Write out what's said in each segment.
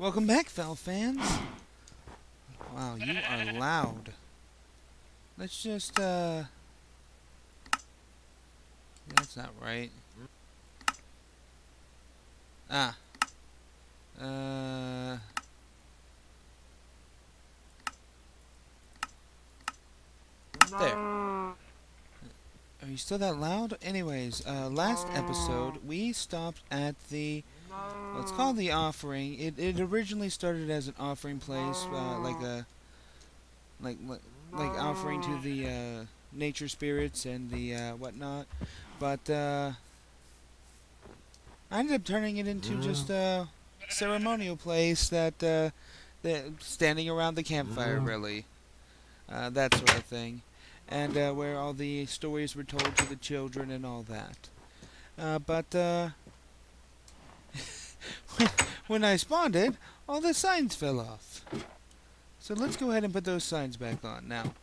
Welcome back, Fel fans. Wow, you are loud. Let's just, that's not right. Ah. Uh... There. Are you still that loud? Anyways, last episode, we stopped at the... Well, it's called the offering. It originally started as an offering place, like offering to the, nature spirits and the, whatnot. But, I ended up turning it into just a ceremonial place that standing around the campfire, really. That sort of thing. And where all the stories were told to the children and all that. But when I spawned it, all the signs fell off. So let's go ahead and put those signs back on. Now,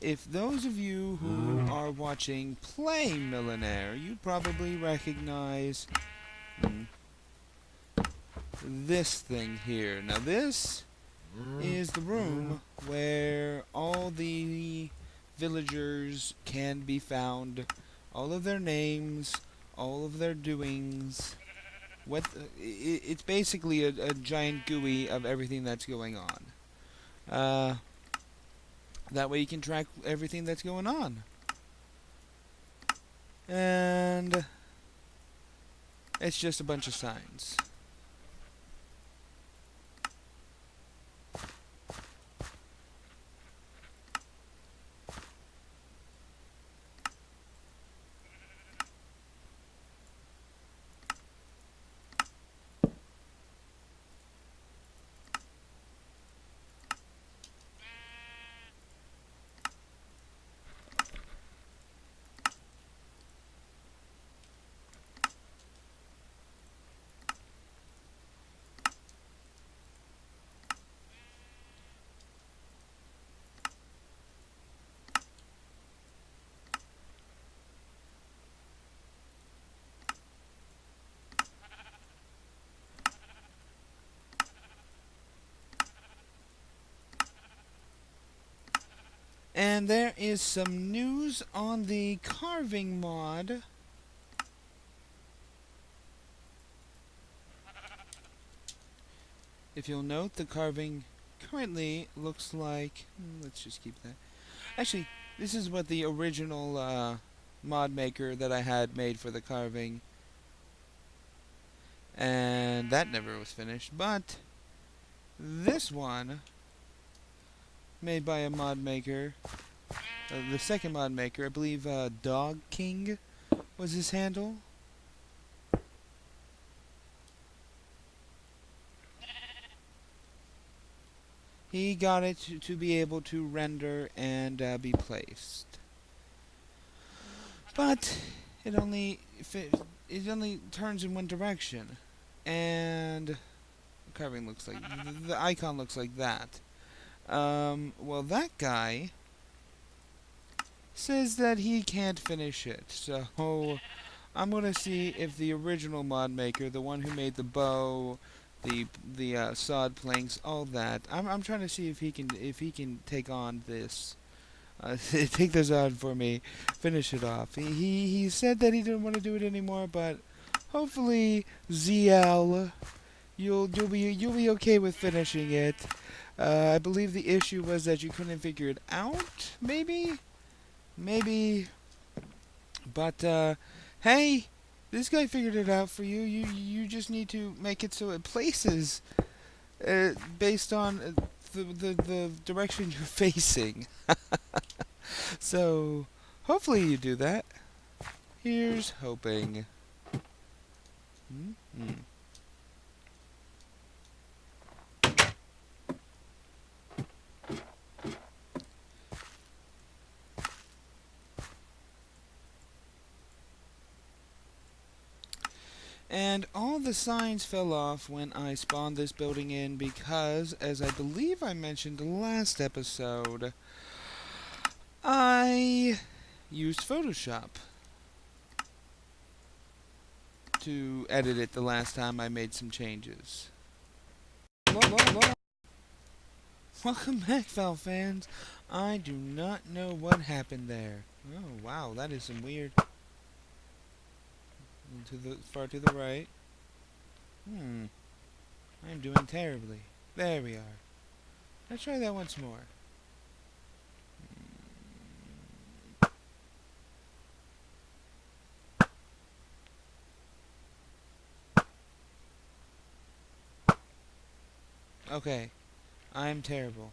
if those of you who are watching Play Millenaire, you probably recognize this thing here. Now this is the room where all the villagers can be found, all of their names, all of their doings. It's basically a giant GUI of everything that's going on. That way you can track everything that's going on. And it's just a bunch of signs. And there is some news on the carving mod. If you'll note, the carving currently looks like... let's just keep that. Actually, this is what the original mod maker that I had made for the carving. And that never was finished. But this one, made by a mod maker, the second mod maker, I believe Dog King was his handle. He got it to be able to render and be placed. But it only turns in one direction. And the carving looks like... the icon looks like that. Well, that guy says that he can't finish it. So I'm going to see if the original mod maker, the one who made the bow, the sod planks, all that. I'm trying to see if he can take on this, take this on for me, finish it off. He said that he didn't want to do it anymore, but hopefully ZL, you'll be okay with finishing it. I believe the issue was that you couldn't figure it out. Maybe, but hey. This guy figured it out for you. You just need to make it so it places based on the direction you're facing. So, hopefully you do that. Here's hoping. And all the signs fell off when I spawned this building in because, as I believe I mentioned last episode, I used Photoshop to edit it the last time I made some changes. Welcome back, Val fans. I do not know what happened there. Oh, wow, that is some weird... far to the right. I'm doing terribly. There we are. Let's try that once more. Okay, I'm terrible.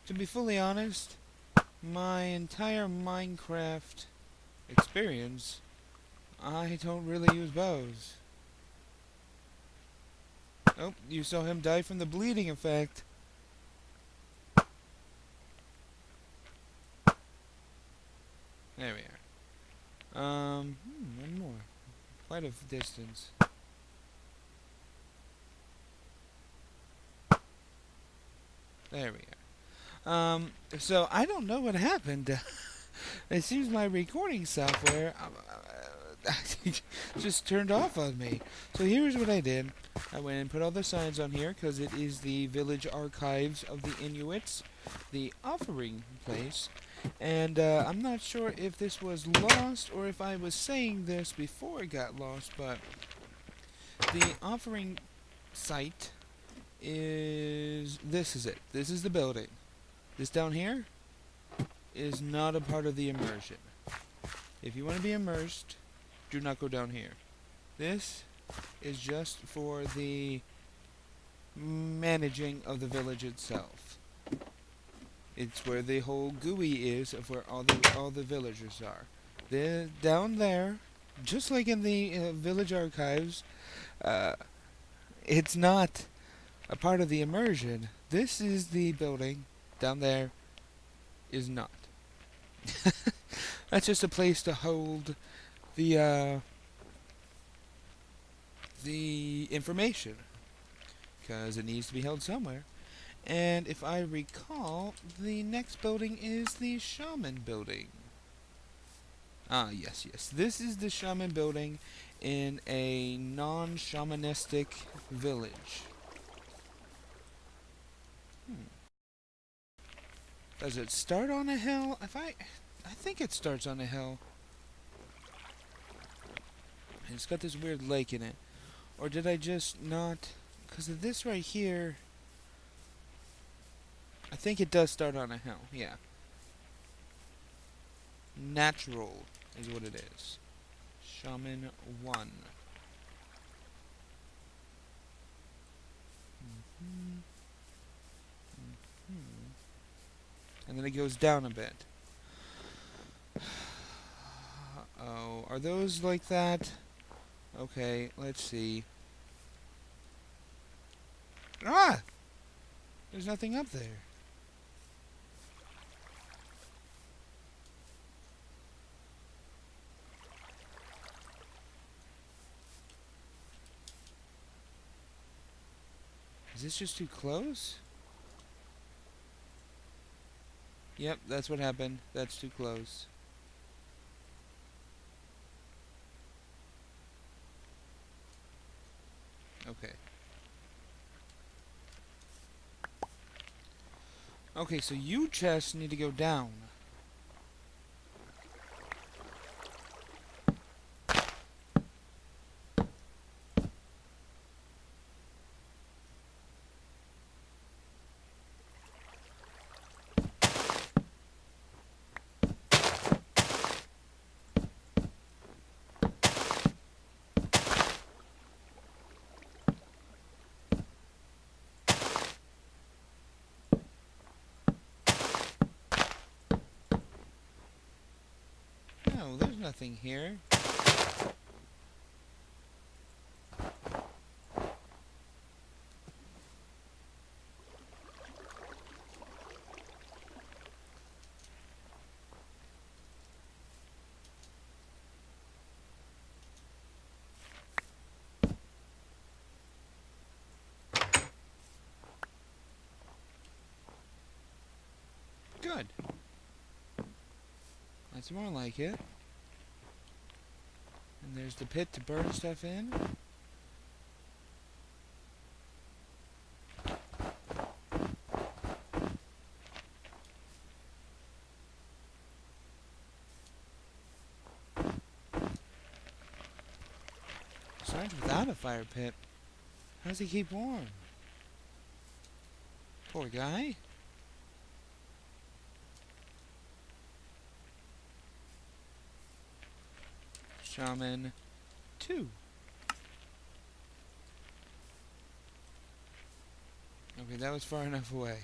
To be fully honest, my entire Minecraft experience, I don't really use bows. Oh, you saw him die from the bleeding effect. There we are. One more. Quite a distance. There we are. So I don't know what happened. It seems my recording software just turned off on me. So here's what I did. I went and put all the signs on here because it is the village archives of the Inuits, the offering place. And I'm not sure if this was lost or if I was saying this before it got lost, but the offering site is... This is it. This is the building. This down here is not a part of the immersion. If you want to be immersed, do not go down here. This is just for the managing of the village itself. It's where the whole GUI is of where all the villagers are. They're down there, just like in the village archives. It's not a part of the immersion. This is the building. Down there is not. That's just a place to hold the information, because it needs to be held somewhere. And if I recall, the next building is the shaman building. Ah, yes. This is the shaman building in a non-shamanistic village. Does it start on a hill? I think it starts on a hill. And it's got this weird lake in it. Or did I just not... Because of this right here... I think it does start on a hill, yeah. Natural is what it is. Shaman 1. And then it goes down a bit. Uh-oh. Are those like that? Okay, let's see. Ah! There's nothing up there. Is this just too close? Yep, that's what happened. That's too close. Okay. Okay, so you chests need to go down. No, there's nothing here. Good. That's more like it. And there's the pit to burn stuff in. orange without a fire pit. How does he keep warm? Poor guy. Shaman 2. Okay, that was far enough away.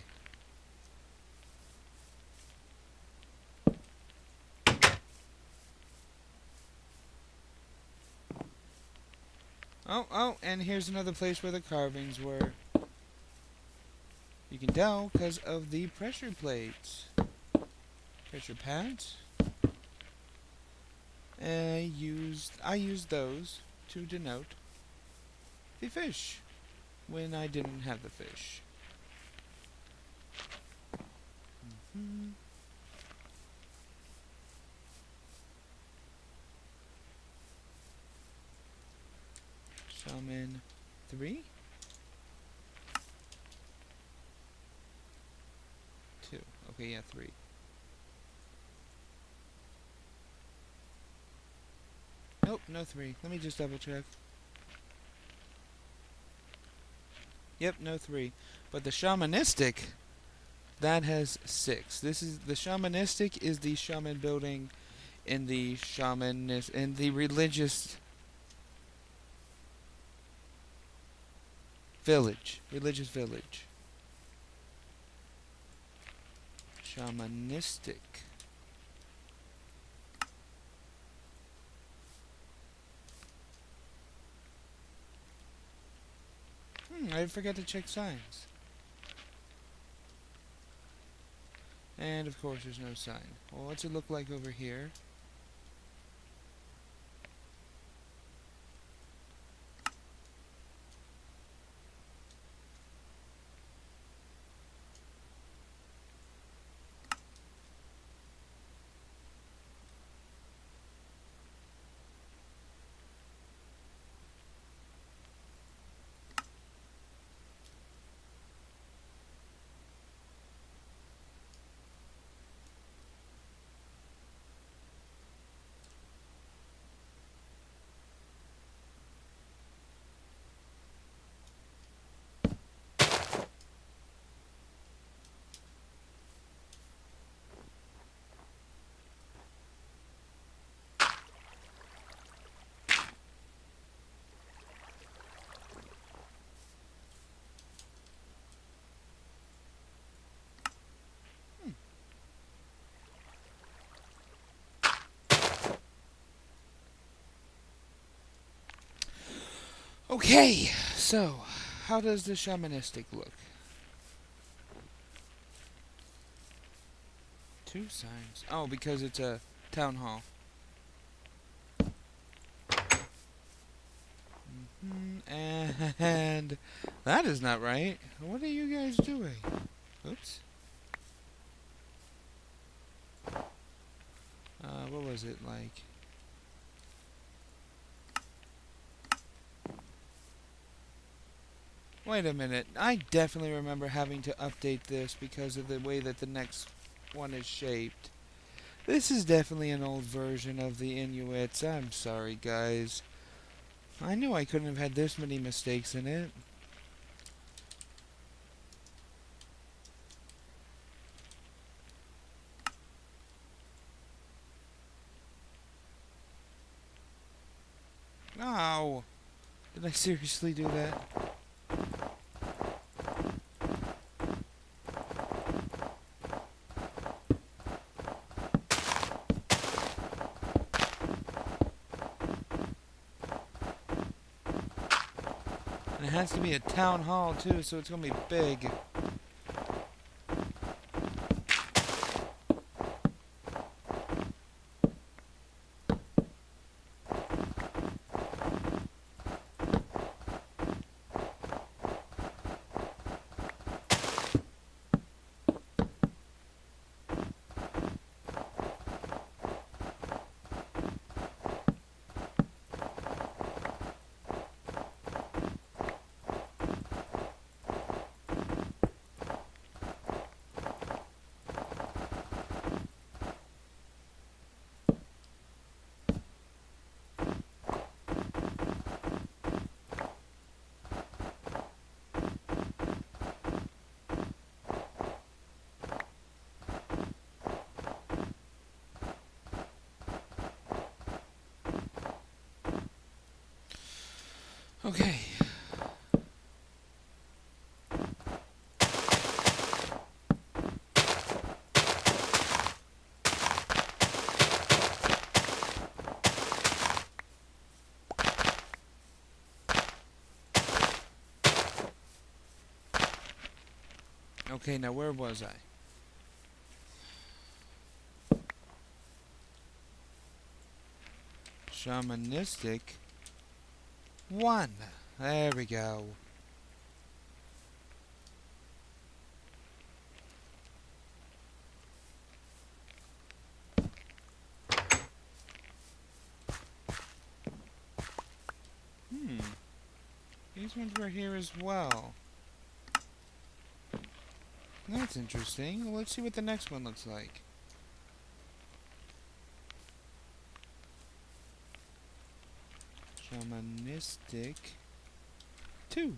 Oh, and here's another place where the carvings were. You can tell because of the pressure plates. Pressure pads. I used those to denote the fish when I didn't have the fish. Shaman 3. 2. Okay, yeah, 3. Nope, no 3. Let me just double check. Yep, no 3. But the shamanistic, that has 6. This is the shamanistic is the shaman building in the religious village. Religious village. Shamanistic. I forgot to check signs. And of course there's no sign. Well, what's it look like over here? Okay, so how does the shamanistic look? 2 signs. Oh, because it's a town hall. And that is not right. What are you guys doing? Oops. What was it like? Wait a minute. I definitely remember having to update this because of the way that the next one is shaped. This is definitely an old version of the Inuits. I'm sorry, guys. I knew I couldn't have had this many mistakes in it. Oh! Did I seriously do that? And it has to be a town hall too, so it's gonna be big. Okay. Okay, now where was I? Shamanistic 1. There we go. Hmm. These ones were here as well. That's interesting. Well, let's see what the next one looks like. Shamanistic 2.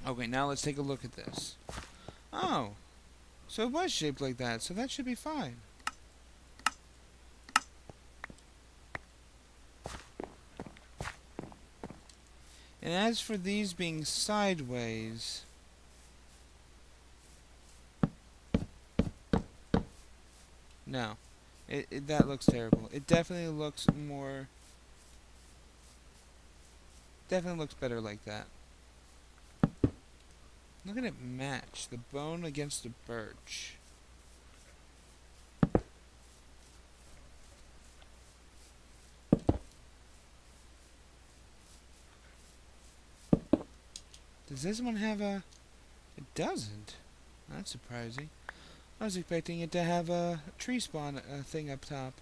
Okay, now let's take a look at this. Oh, so it was shaped like that, so that should be fine. And as for these being sideways, no. That looks terrible. It definitely looks more... Definitely looks better like that. Look at it match. The bone against the birch. Does this one have a... It doesn't. That's surprising. I was expecting it to have a tree spawn thing up top.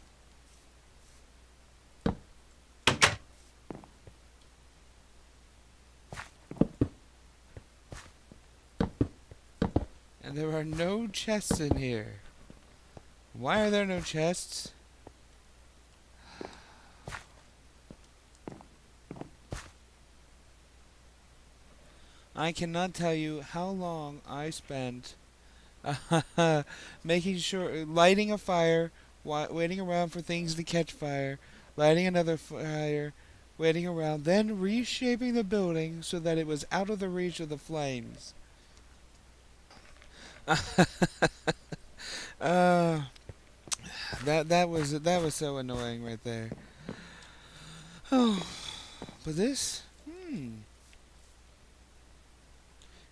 And there are no chests in here. Why are there no chests? I cannot tell you how long I spent making sure, lighting a fire, waiting around for things to catch fire, lighting another fire, waiting around, then reshaping the building so that it was out of the reach of the flames. uh, that was so annoying right there. Oh, but this,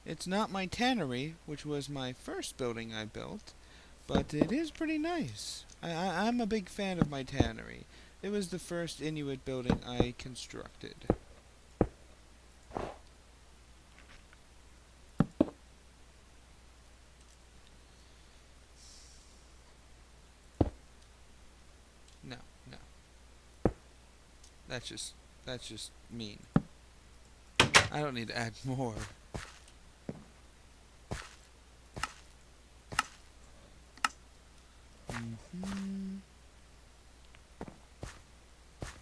it's not my tannery, which was my first building I built, but it is pretty nice. I'm a big fan of my tannery. It was the first Inuit building I constructed. No, no. That's just mean. I don't need to add more. Mm-hmm.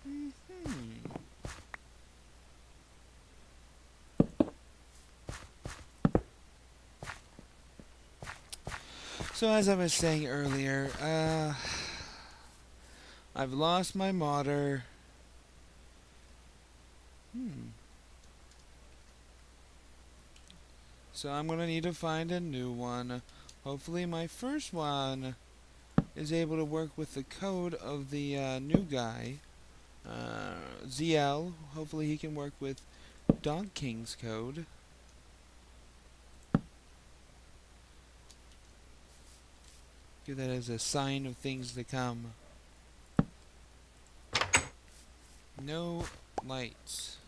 Mm-hmm. So as I was saying earlier, I've lost my modder. So I'm gonna need to find a new one. Hopefully my first one is able to work with the code of the new guy, ZL. Hopefully he can work with Dog King's code. Give that as a sign of things to come. No lights.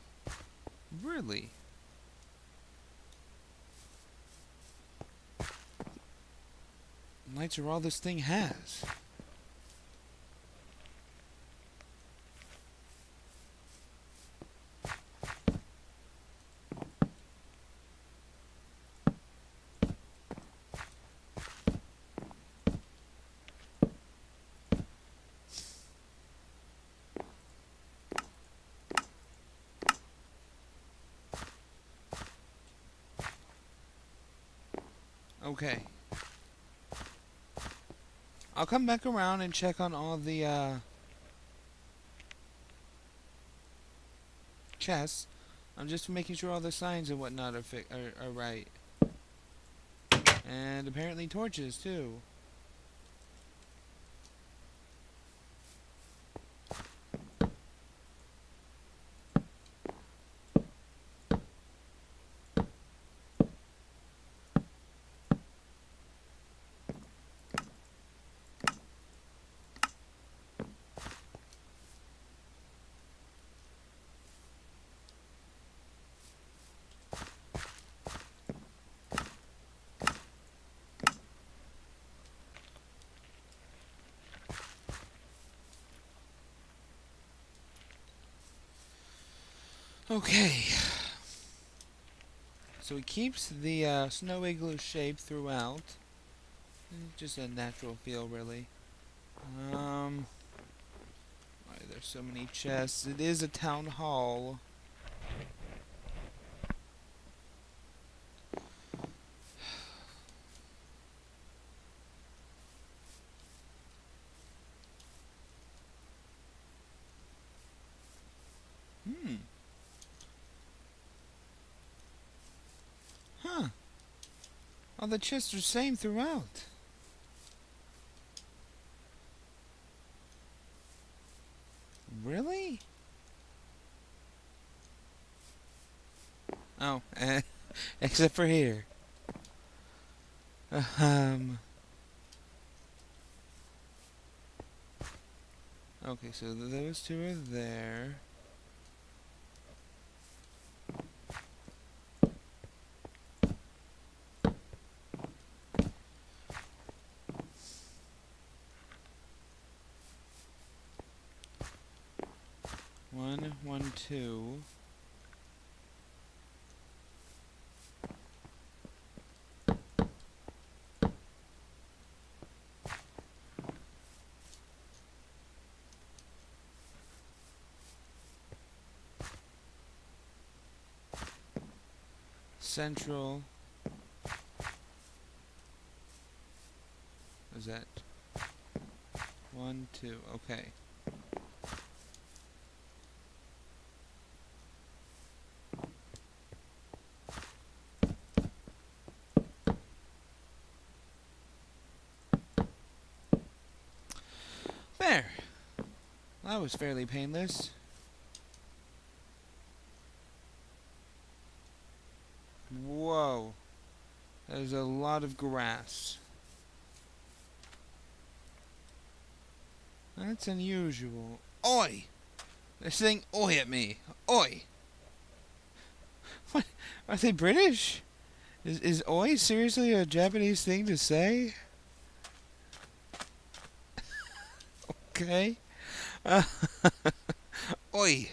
Really? Lights are all this thing has. Okay. I'll come back around and check on all the chests. I'm just making sure all the signs and whatnot are right. And apparently torches, too. Okay. So it keeps the snow igloo shape throughout. Just a natural feel, really. Why there's so many chests? It is a town hall. Hmm. Huh. All the chests are the same throughout. Really? Oh, except for here. Um. Okay, so those two are there. One, two. Central. Is that 1, 2? Okay. There. That was fairly painless. Whoa. There's a lot of grass. That's unusual. Oi! They're saying oi at me. Oi! What? Are they British? Is oi seriously a Japanese thing to say? Okay. Uh, oi!